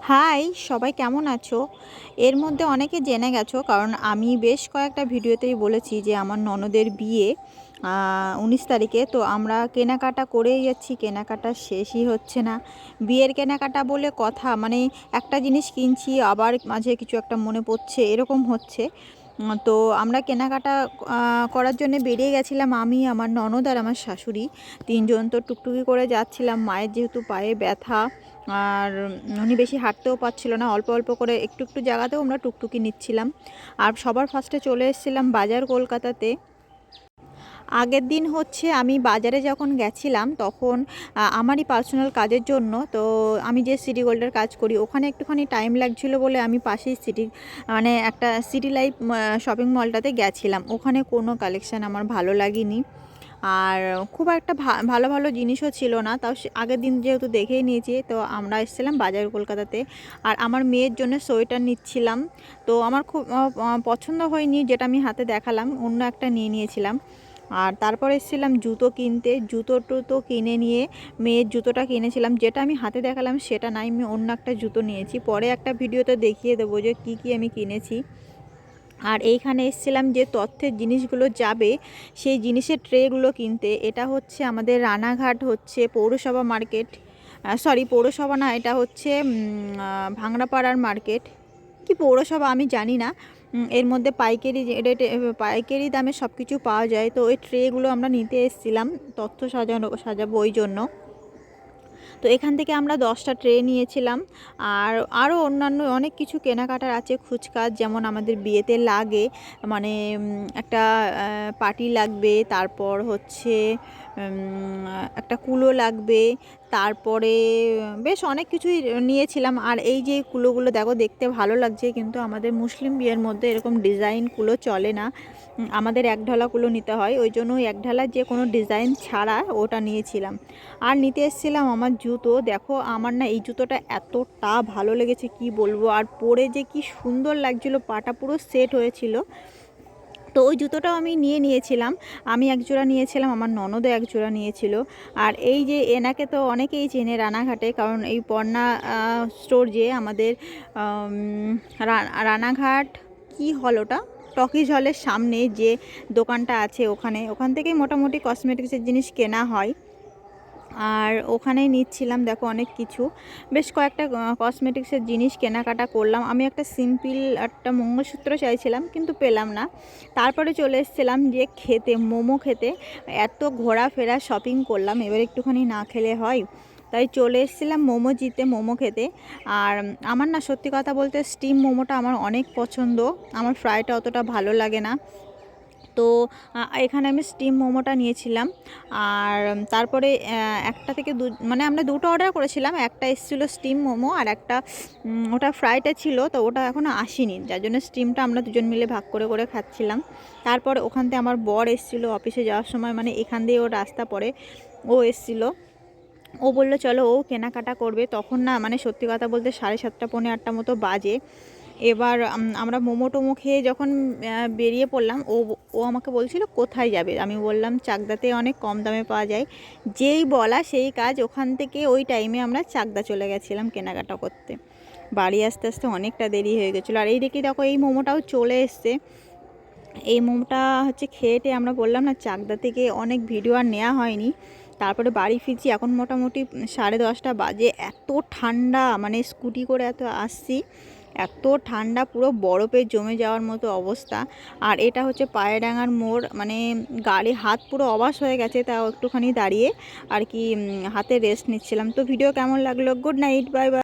High, সবাই কেমন আছো? এর মধ্যে অনেকে জেনে গেছো, কারণ আমি বেশ কয়েকটা ভিডিওতেই বলেছি যে আমার ননদের বিয়ে 19 তারিখে। তো আমরা কেনাকাটা করেই যাচ্ছি, কেনাকাটা শেষই হচ্ছে না। বিয়ের কেনাকাটা বলে কথা, মানে একটা জিনিস কিনছি আবার মাঝে কিছু একটা মনে পড়ছে, এরকম হচ্ছে। তো আমরা কেনাকাটা করার জন্য বেরিয়ে গেছিলাম, আমি, আমার ননদ আর আমার শাশুড়ি, তিনজন। তো টুকটুকি করে যাচ্ছিলাম, মায়ের যেহেতু পায়ে ব্যথা, আর উনি বেশি হাঁটতেও পারছিল না, অল্প অল্প করে একটু একটু জায়গাতেও আমরা টুকটুকি নিচ্ছিলাম। আর সবার ফার্স্টে চলে এসেছিলাম বাজার, কলকাতাতে। আগের দিন হচ্ছে আমি বাজারে যখন গেছিলাম তখন আমারই পার্সোনাল কাজের জন্য, তো আমি যে সিটি গোল্ডের কাজ করি ওখানে একটুখানি টাইম লাগছিল বলে আমি পাশেই মানে একটা সিটি লাইফ শপিং মলটাতে গেছিলাম। ওখানে কোনো কালেকশান আমার ভালো লাগেনি, আর খুব একটা ভালো ভালো জিনিসও ছিল না। তাও আগের দিন যেহেতু দেখেই নিয়েছি, তো আমরা এসেছিলাম বাজার, কলকাতাতে। আর আমার মেয়ের জন্য সোয়েটার নিচ্ছিলাম, তো আমার খুব পছন্দ হয়নি যেটা আমি হাতে দেখালাম, অন্য একটা নিয়ে নিয়েছিলাম। আর তারপর এসেছিলাম জুতো কিনতে, জুতো টুতো কিনে নিয়ে মেয়ের জুতোটা কিনেছিলাম, যেটা আমি হাতে দেখালাম সেটা নাই, আমি অন্য একটা জুতো নিয়েছি। পরে একটা ভিডিওতে দেখিয়ে দেবো যে কী কী আমি কিনেছি। আর এইখানে এসেছিলাম যে তথ্যের জিনিসগুলো যাবে সেই জিনিসের ট্রেগুলো কিনতে। এটা হচ্ছে আমাদের রানাঘাট হচ্ছে পৌরসভা মার্কেট, সরি পৌরসভা না, এটা হচ্ছে ভাংড়াপাড়ার মার্কেট, কি পৌরসভা আমি জানি না। এর মধ্যে পাইকারি রেটে, পাইকারি দামে সব কিছু পাওয়া যায়। তো ওই ট্রেগুলো আমরা নিতে এসেছিলাম, তথ্য সাজাবো ওই জন্য। তো এখান থেকে আমরা 10টা ট্রে নিয়েছিলাম। আর আরও অন্যান্য অনেক কিছু কেনাকাটার আছে, খুচকাজ, যেমন আমাদের বিয়েতে লাগে, মানে একটা পার্টি লাগবে, তারপর হচ্ছে একটা কুলো লাগবে, তারপরে বেশ অনেক কিছুই নিয়েছিলাম। আর এই যে কুলোগুলো দেখো, দেখতে ভালো লাগছে, কিন্তু আমাদের মুসলিম বিয়ের মধ্যে এরকম ডিজাইন কুলো চলে না, আমাদের এক ঢালা কুলো নিতে হয়। ওই জন্য ওই এক ঢালা যে কোনো ডিজাইন ছাড়া ওটা নিয়েছিলাম। আর নিতে এসেছিলাম আমার জুতো। দেখো আমার না এই জুতোটা এতটা ভালো লেগেছে কি বলবো, আর পরে যে কি সুন্দর লাগছিল, পাটা পুরো সেট হয়েছিল। তো ওই জুতোটাও আমি নিয়েছিলাম। আমি এক জোড়া নিয়েছিলাম, আমার ননদও এক জোড়া নিয়েছিল। আর এই যে এনাকে তো অনেকেই চেনে রানাঘাটে, কারণ এই পর্ণা স্টোর যে আমাদের রানাঘাট কি হল ওটা, টকিজ হলের সামনে যে দোকানটা আছে, ওখান থেকেই মোটামুটি কসমেটিক্সের জিনিস কেনা হয়। আর ওখানেই নিচ্ছিলাম, দেখো অনেক কিছু, বেশ কয়েকটা কসমেটিক্সের জিনিস কেনাকাটা করলাম। আমি একটা সিম্পল একটা মঙ্গলসূত্র চাইছিলাম, কিন্তু পেলাম না। তারপরে চলে এসেছিলাম যে খেতে, মোমো খেতে। এত ঘোরাফেরা শপিং করলাম, এবার একটুখানি না খেলে হয়, তাই চলে এসেছিলাম মোমো খেতে। আর আমার না সত্যি কথা বলতে স্টিম মোমোটা আমার অনেক পছন্দ, আমার ফ্রাইটা অতটা ভালো লাগে না। তো এখানে আমি স্টিম মোমোটা নিয়েছিলাম। আর তারপরে একটা থেকে মানে আমরা দুটো অর্ডার করেছিলাম, একটা এসেছিলো স্টিম মোমো, আর একটা ওটা ফ্রাইটা ছিল, তো ওটা এখনও আসেনি, যার জন্য স্টিমটা আমরা দুজন মিলে ভাগ করে করে খাচ্ছিলাম। তারপর ওখান থেকে আমার বর এসেছিলো অফিসে যাওয়ার সময়, মানে এখান দিয়ে ওর রাস্তা পড়ে, ও এসেছিলো। ও বললো চলো, ও কেনাকাটা করবে। তখন না মানে সত্যি কথা বলতে 7:30 পৌনে 8টা মতো বাজে। এবার আমরা মোমো টোমো খেয়ে যখন বেরিয়ে পড়লাম, ও ও আমাকে বলছিল কোথায় যাবে। আমি বললাম চাকদাতে অনেক কম দামে পাওয়া যায়। যেই বলা সেই কাজ, ওখান থেকে ওই টাইমে আমরা চাকদা চলে গেছিলাম কেনাকাটা করতে। বাড়ি আসতে আসতে অনেকটা দেরি হয়ে গেছিলো। আর এই দেখি দেখো এই মোমোটাও চলে এসছে। এই মোমোটা হচ্ছে খেয়েটে আমরা বললাম না, চাকদা থেকে অনেক ভিডিও আর নেওয়া হয়নি। তারপরে বাড়ি ফিরছি, এখন মোটামুটি 10:30 বাজে। এত ঠান্ডা, মানে স্কুটি করে এত আসছি, এত ঠান্ডা, পুরো বরফে জমে যাওয়ার মতো অবস্থা। আর এটা হচ্ছে পায়রাডাঙ্গার মোড়, মানে গাড়ি হাত পুরো অবশ হয়ে গেছে, তাও একটুখানি দাঁড়িয়ে আর কি হাতে রেস্ট নিচ্ছিলাম। তো ভিডিও কেমন লাগলো? Good night, bye bye.